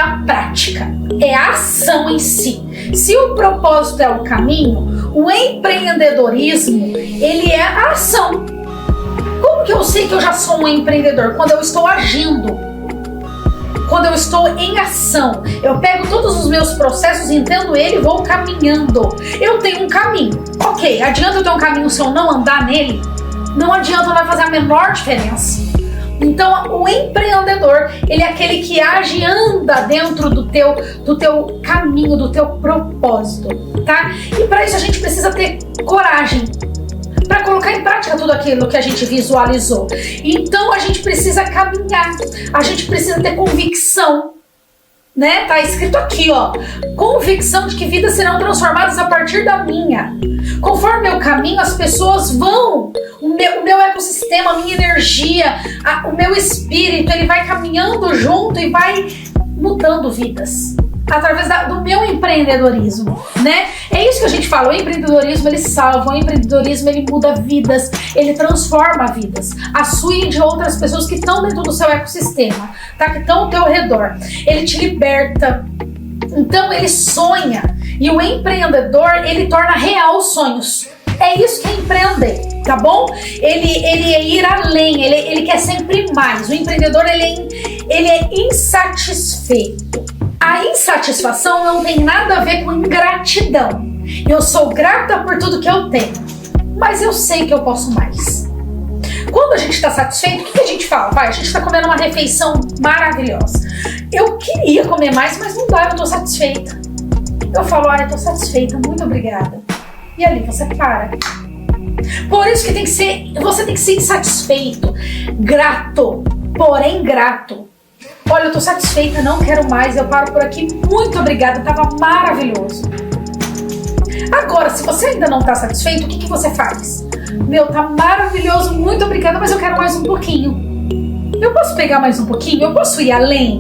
a prática, é a ação em si. Se o propósito é o caminho, o empreendedorismo, ele é a ação. Como que eu sei que eu já sou um empreendedor? Quando eu estou agindo, quando eu estou em ação. Eu pego todos os meus processos, entendo ele e vou caminhando. Eu tenho um caminho. Ok, adianta eu ter um caminho se eu não andar nele? Não adianta, não vai fazer a menor diferença. Então, o empreendedor, ele é aquele que age e anda dentro do teu caminho, do teu propósito, tá? E para isso a gente precisa ter coragem para colocar em prática tudo aquilo que a gente visualizou. Então, a gente precisa caminhar, a gente precisa ter convicção, né? Tá escrito aqui, ó, convicção de que vidas serão transformadas a partir da minha. Conforme eu caminho, as pessoas vão, o meu ecossistema, a minha energia, o meu espírito, ele vai caminhando junto e vai mudando vidas através do meu empreendedorismo, né? É isso que a gente fala, o empreendedorismo ele salva, o empreendedorismo ele muda vidas, ele transforma vidas, a sua e de outras pessoas que estão dentro do seu ecossistema, tá? Que estão ao teu redor. Ele te liberta, então ele sonha, e o empreendedor ele torna real os sonhos. É isso que é empreender, tá bom? Ele é ir além, ele quer sempre mais. O empreendedor ele é insatisfeito. A insatisfação não tem nada a ver com ingratidão. Eu sou grata por tudo que eu tenho, mas eu sei que eu posso mais. Quando a gente está satisfeito, o que a gente fala? Vai, a gente está comendo uma refeição maravilhosa. Eu queria comer mais, mas não dá, eu estou satisfeita. Eu falo, eu estou satisfeita, muito obrigada. E ali você para. Por isso que você tem que ser insatisfeito, grato, porém grato. Olha, eu tô satisfeita, não quero mais, eu paro por aqui, muito obrigada, tava maravilhoso. Agora, se você ainda não tá satisfeito, o que você faz? Meu, tá maravilhoso, muito obrigada, mas eu quero mais um pouquinho. Eu posso pegar mais um pouquinho? Eu posso ir além?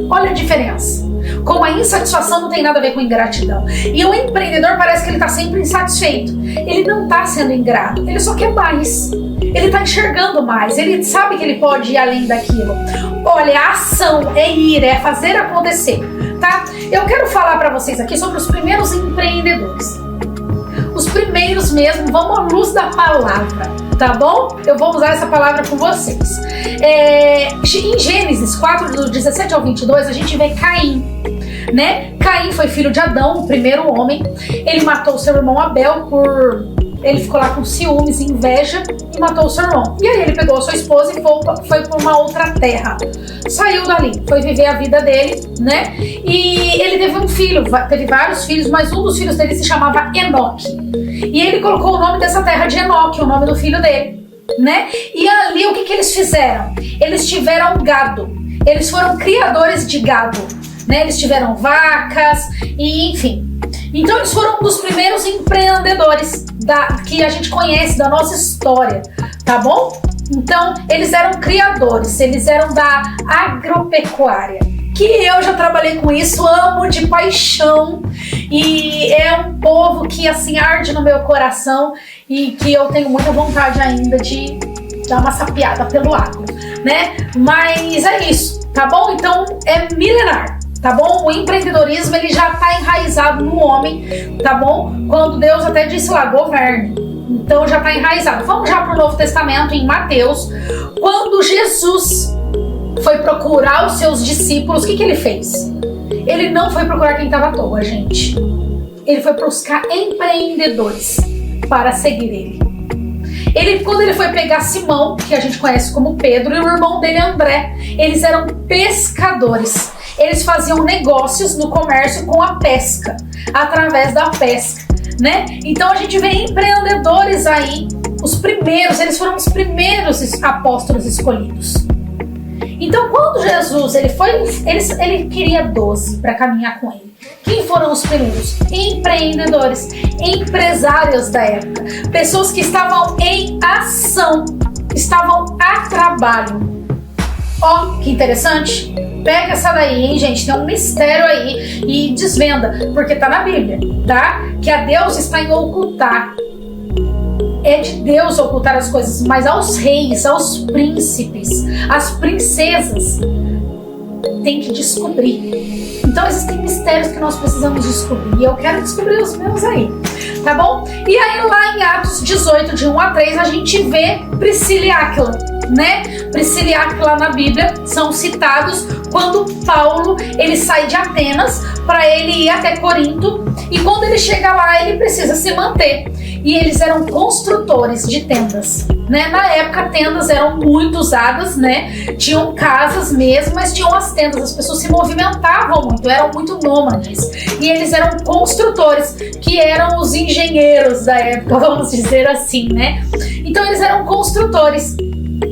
Olha a diferença. Como a insatisfação não tem nada a ver com ingratidão. E o empreendedor parece que ele tá sempre insatisfeito. Ele não tá sendo ingrato, ele só quer mais. Ele tá enxergando mais, ele sabe que ele pode ir além daquilo. Olha, a ação é ir, é fazer acontecer, tá? Eu quero falar pra vocês aqui sobre os primeiros empreendedores. Os primeiros mesmo, vamos à luz da palavra, tá bom? Eu vou usar essa palavra com vocês. Em Gênesis 4, do 17 ao 22, a gente vê Caim, né? Caim foi filho de Adão, o primeiro homem. Ele matou seu irmão Abel ele ficou lá com ciúmes, inveja e matou o seu irmão. E aí ele pegou a sua esposa e foi para uma outra terra. Saiu dali, foi viver a vida dele, né? E ele teve um filho, teve vários filhos, mas um dos filhos dele se chamava Enoque. E ele colocou o nome dessa terra de Enoque, o nome do filho dele, né? E ali o que eles fizeram? Eles tiveram gado, eles foram criadores de gado, né? Eles tiveram vacas e enfim. Então eles foram um dos primeiros empreendedores que a gente conhece da nossa história, tá bom? Então eles eram criadores, eles eram da agropecuária, que eu já trabalhei com isso, amo de paixão, e é um povo que assim arde no meu coração e que eu tenho muita vontade ainda de dar uma sapiada pelo agro, né? Mas é isso, tá bom? Então é milenar. Tá bom? O empreendedorismo ele já está enraizado no homem, tá bom? Quando Deus até disse lá, governe. Então já está enraizado. Vamos já para o Novo Testamento, em Mateus. Quando Jesus foi procurar os seus discípulos, o que ele fez? Ele não foi procurar quem estava à toa, gente. Ele foi buscar empreendedores para seguir ele. Quando ele foi pegar Simão, que a gente conhece como Pedro, e o irmão dele André, eles eram pescadores. Eles faziam negócios no comércio com a pesca, através da pesca, né? Então a gente vê empreendedores aí, os primeiros, eles foram os primeiros apóstolos escolhidos. Então quando Jesus, ele queria 12 para caminhar com ele. Quem foram os primeiros? Empreendedores, empresários da época, pessoas que estavam em ação, estavam a trabalho. Ó, que interessante. Pega essa daí, hein, gente? Tem um mistério aí e desvenda, porque tá na Bíblia, tá? Que a Deus está em ocultar. É de Deus ocultar as coisas, mas aos reis, aos príncipes, às princesas, tem que descobrir. Então existem mistérios que nós precisamos descobrir, e eu quero descobrir os meus aí, tá bom? E aí lá em Atos 18, de 1 a 3, a gente vê Priscila e Áquila, né? Priscila e Áquila na Bíblia são citados quando Paulo ele sai de Atenas para ele ir até Corinto, e quando ele chega lá ele precisa se manter, e eles eram construtores de tendas, né? Na época tendas eram muito usadas, né? Tinham casas mesmo, mas tinham as tendas, as pessoas se movimentavam muito, eram muito nômades, e eles eram construtores, que eram os engenheiros da época, vamos dizer assim, né? Então eles eram construtores,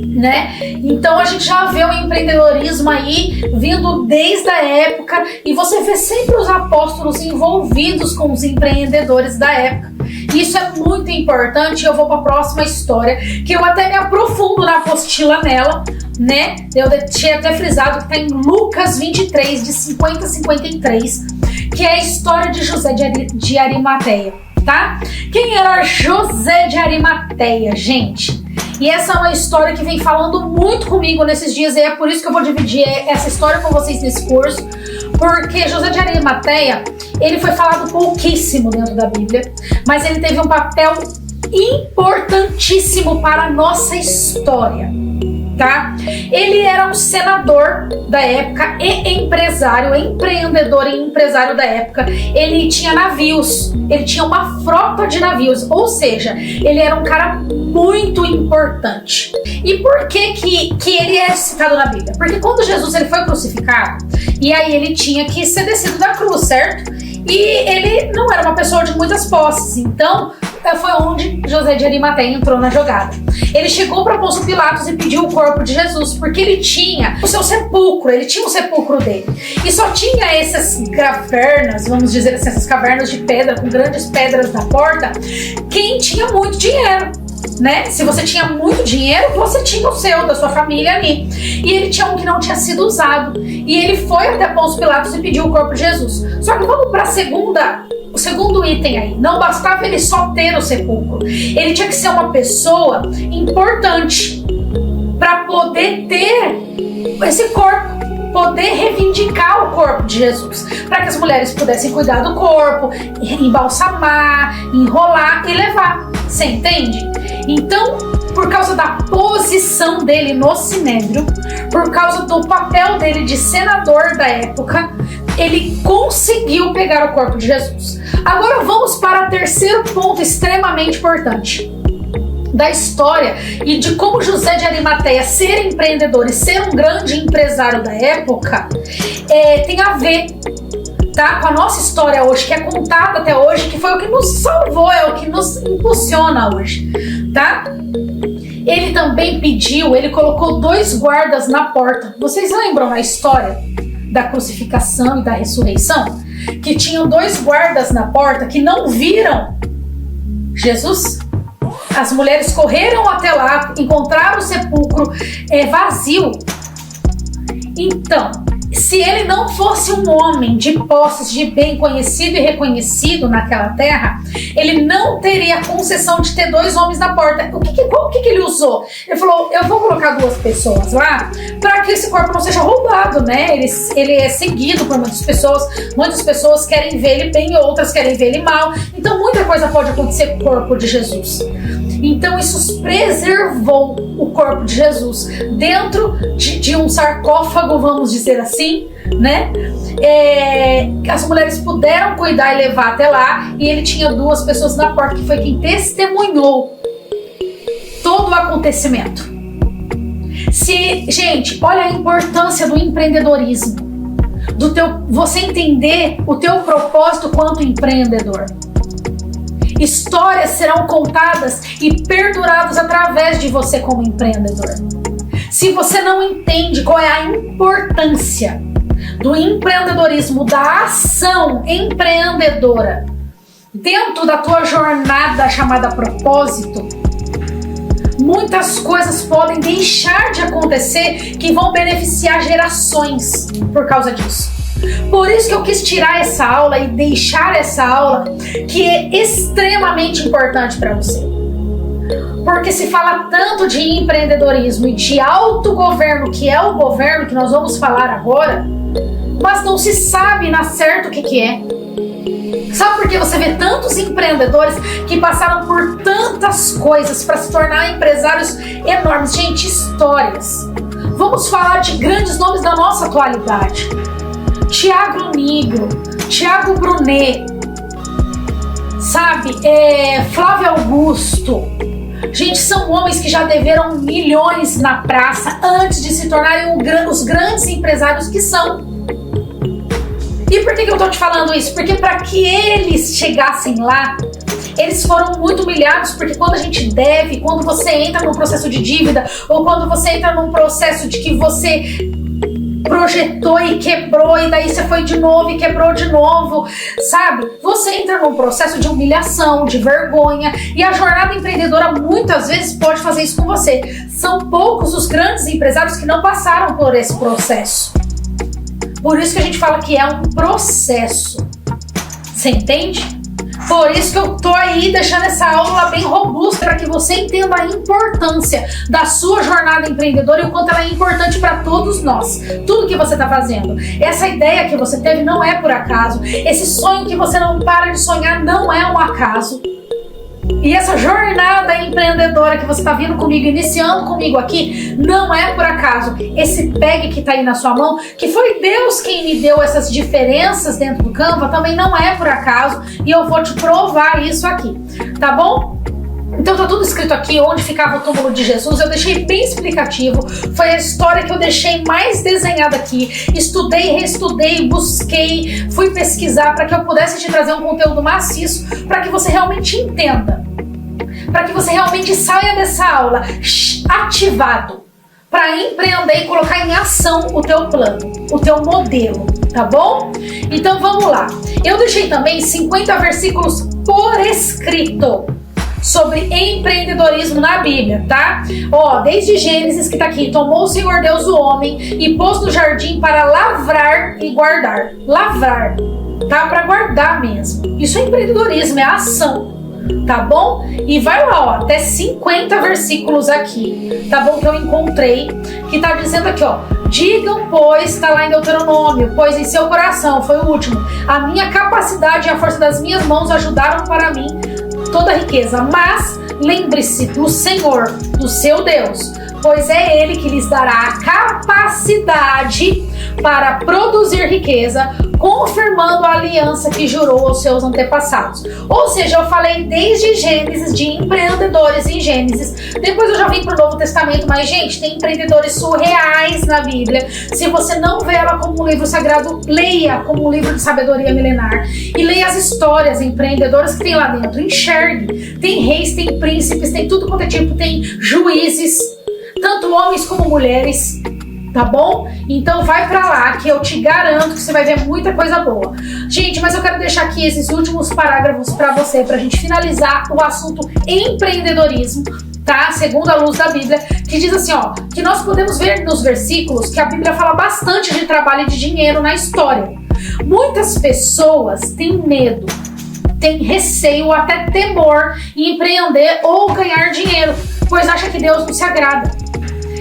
né? Então a gente já vê o empreendedorismo aí vindo desde a época, e você vê sempre os apóstolos envolvidos com os empreendedores da época. Isso é muito importante. Eu vou para a próxima história, que eu até me aprofundo na apostila nela, né? Eu deixei até frisado que está em Lucas 23, de 50 a 53, que é a história de José de Arimateia, tá? Quem era José de Arimateia, gente? E essa é uma história que vem falando muito comigo nesses dias, e é por isso que eu vou dividir essa história com vocês nesse curso, porque José de Arimateia, ele foi falado pouquíssimo dentro da Bíblia, mas ele teve um papel importantíssimo para a nossa história, tá? Ele era um senador da época e empresário, empreendedor e empresário da época. Ele tinha navios, ele tinha uma frota de navios, ou seja, ele era um cara muito importante. E por que ele é citado na Bíblia? Porque quando Jesus ele foi crucificado, e aí ele tinha que ser descido da cruz, certo? E ele não era uma pessoa de muitas posses, então foi onde José de Arimateia entrou na jogada. Ele chegou para Pôncio Pilatos e pediu o corpo de Jesus, porque ele tinha o seu sepulcro, ele tinha o sepulcro dele. E só tinha essas cavernas, vamos dizer assim, essas cavernas de pedra, com grandes pedras na porta, quem tinha muito dinheiro, né? Se você tinha muito dinheiro, você tinha o seu, da sua família ali. E ele tinha um que não tinha sido usado. E ele foi até Pôncio Pilatos e pediu o corpo de Jesus. Só que vamos para o segundo item aí. Não bastava ele só ter o sepulcro. Ele tinha que ser uma pessoa importante para poder ter esse corpo, poder reivindicar o corpo de Jesus, para que as mulheres pudessem cuidar do corpo, embalsamar, enrolar e levar. Você entende? Então, por causa da posição dele no Sinédrio, por causa do papel dele de senador da época, ele conseguiu pegar o corpo de Jesus. Agora vamos para o terceiro ponto extremamente importante da história e de como José de Arimateia ser empreendedor e ser um grande empresário da época tem a ver, tá, com a nossa história hoje, que é contada até hoje, que foi o que nos salvou, é o que nos impulsiona hoje, tá? Ele também pediu, ele colocou 2 guardas na porta. Vocês lembram na história da crucificação e da ressurreição? Que tinham 2 guardas na porta que não viram Jesus? As mulheres correram até lá, encontraram o sepulcro vazio. Então, se ele não fosse um homem de posses, de bem conhecido e reconhecido naquela terra, ele não teria a concessão de ter 2 homens na porta. O que ele usou? Ele falou, eu vou colocar 2 pessoas lá para que esse corpo não seja roubado, né? Ele é seguido por muitas pessoas querem ver ele bem, outras querem ver ele mal. Então muita coisa pode acontecer com o corpo de Jesus. Então isso preservou o corpo de Jesus dentro de um sarcófago, vamos dizer assim, né? As mulheres puderam cuidar e levar até lá, e ele tinha 2 pessoas na porta, que foi quem testemunhou todo o acontecimento. Gente, olha a importância do empreendedorismo, você entender o teu propósito quanto empreendedor. Histórias serão contadas e perduradas através de você como empreendedor. Se você não entende qual é a importância do empreendedorismo, da ação empreendedora dentro da tua jornada chamada propósito, muitas coisas podem deixar de acontecer que vão beneficiar gerações por causa disso. Por isso que eu quis tirar essa aula e deixar essa aula que é extremamente importante para você. Porque se fala tanto de empreendedorismo e de autogoverno, que é o governo que nós vamos falar agora, mas não se sabe na certo o que é. Sabe por que você vê tantos empreendedores que passaram por tantas coisas para se tornar empresários enormes? Gente, histórias. Vamos falar de grandes nomes da nossa atualidade. Tiago Nigro, Tiago Brunet, sabe? Flávio Augusto. Gente, são homens que já deveram milhões na praça antes de se tornarem os grandes empresários que são. E por que eu tô te falando isso? Porque para que eles chegassem lá, eles foram muito humilhados, porque quando a gente deve, quando você entra num processo de dívida, ou quando você entra num processo de que você projetou e quebrou, e daí você foi de novo e quebrou de novo, sabe? Você entra num processo de humilhação, de vergonha, e a jornada empreendedora muitas vezes pode fazer isso com você. São poucos os grandes empresários que não passaram por esse processo. Por isso que a gente fala que é um processo. Você entende? Por isso que eu tô aí deixando essa aula bem robusta para que você entenda a importância da sua jornada empreendedora e o quanto ela é importante para todos nós. Tudo que você está fazendo. Essa ideia que você teve não é por acaso. Esse sonho que você não para de sonhar não é um acaso. E essa jornada empreendedora que você está vindo comigo, iniciando comigo aqui, não é por acaso. Esse PEG que está aí na sua mão, que foi Deus quem me deu essas diferenças dentro do Canva, também não é por acaso. E eu vou te provar isso aqui, tá bom? Então tá tudo escrito aqui, onde ficava o túmulo de Jesus. Eu deixei bem explicativo. Foi a história que eu deixei mais desenhada aqui. Estudei, reestudei, busquei, fui pesquisar para que eu pudesse te trazer um conteúdo maciço, para que você realmente entenda, para que você realmente saia dessa aula ativado para empreender e colocar em ação o teu plano, o teu modelo, tá bom? Então vamos lá. Eu deixei também 50 versículos por escrito sobre empreendedorismo na Bíblia, tá? Ó, desde Gênesis, que tá aqui: tomou o Senhor Deus o homem e pôs no jardim para lavrar e guardar. Lavrar, tá? Para guardar mesmo. Isso é empreendedorismo, é ação, tá bom? E vai lá, ó, até 50 versículos aqui, tá bom? Que eu encontrei, que tá dizendo aqui, ó: digam, pois, tá lá em Deuteronômio, pois em seu coração, foi o último, a minha capacidade e a força das minhas mãos ajudaram para mim toda a riqueza, mas lembre-se do Senhor, do seu Deus, pois é Ele que lhes dará a capacidade para produzir riqueza, confirmando a aliança que jurou aos seus antepassados. Ou seja, eu falei desde Gênesis, de empreendedores em Gênesis, depois eu já vim para o Novo Testamento, mas gente, tem empreendedores surreais na Bíblia. Se você não vê ela como um livro sagrado, leia como um livro de sabedoria milenar e leia as histórias empreendedoras que tem lá dentro. Enxergue, tem reis, tem príncipes, tem tudo quanto é tipo, tem juízes, tanto homens como mulheres, tá bom? Então vai pra lá que eu te garanto que você vai ver muita coisa boa. Gente, mas eu quero deixar aqui esses últimos parágrafos pra você, pra gente finalizar o assunto empreendedorismo, tá? Segundo a luz da Bíblia, que diz assim, ó, que nós podemos ver nos versículos que a Bíblia fala bastante de trabalho e de dinheiro na história. Muitas pessoas têm medo, têm receio, até temor em empreender ou ganhar dinheiro, pois acha que Deus não se agrada.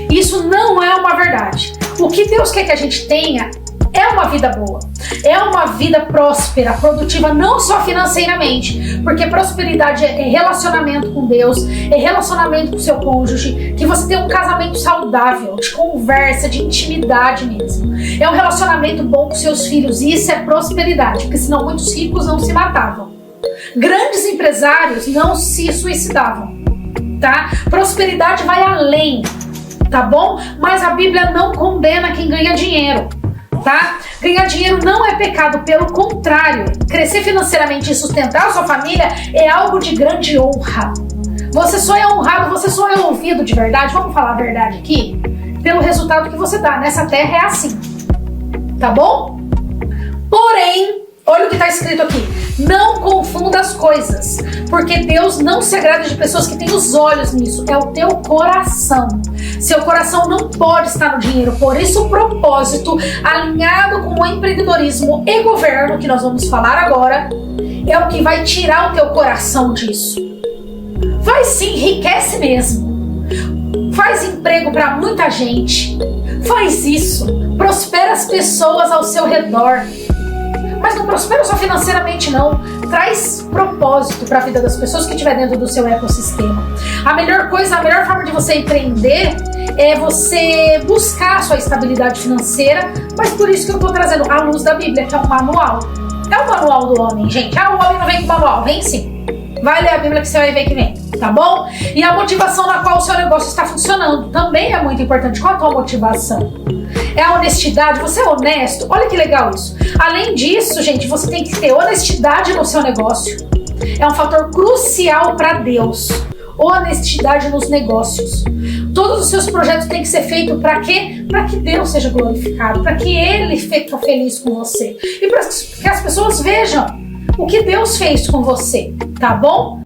Isso não é uma verdade. O que Deus quer que a gente tenha é uma vida boa, é uma vida próspera, produtiva, não só financeiramente, porque prosperidade é relacionamento com Deus, é relacionamento com seu cônjuge, que você tenha um casamento saudável, de conversa, de intimidade mesmo. É um relacionamento bom com seus filhos, e isso é prosperidade, porque senão muitos ricos não se matavam. Grandes empresários não se suicidavam, tá? Prosperidade vai além, tá bom? Mas a Bíblia não condena quem ganha dinheiro, tá? Ganhar dinheiro não é pecado, pelo contrário. Crescer financeiramente e sustentar a sua família é algo de grande honra. Você só é honrado, você só é ouvido de verdade, vamos falar a verdade aqui, pelo resultado que você dá. Nessa terra é assim, tá bom? Porém, olha o que está escrito aqui: não confunda as coisas, porque Deus não se agrada de pessoas que têm os olhos nisso, é o teu coração. Seu coração não pode estar no dinheiro, por isso o propósito, alinhado com o empreendedorismo e governo, que nós vamos falar agora, é o que vai tirar o teu coração disso. Vai Faz sim, enriquece mesmo. Faz emprego para muita gente. Faz isso. Prospera as pessoas ao seu redor. Mas não prospera só financeiramente, não. Traz propósito para a vida das pessoas que estiver dentro do seu ecossistema. A melhor coisa, a melhor forma de você empreender é você buscar a sua estabilidade financeira, mas por isso que eu estou trazendo a luz da Bíblia, que é um manual. É o manual do homem, gente. O homem não vem com manual, vem sim. Vai ler a Bíblia que você vai ver que vem, tá bom? E a motivação na qual o seu negócio está funcionando também é muito importante. Qual a tua motivação? É a honestidade? Você é honesto? Olha que legal isso. Além disso, gente, você tem que ter honestidade no seu negócio. É um fator crucial para Deus. Honestidade nos negócios. Todos os seus projetos têm que ser feitos para quê? Para que Deus seja glorificado, para que Ele fique feliz com você e para que as pessoas vejam o que Deus fez com você, tá bom?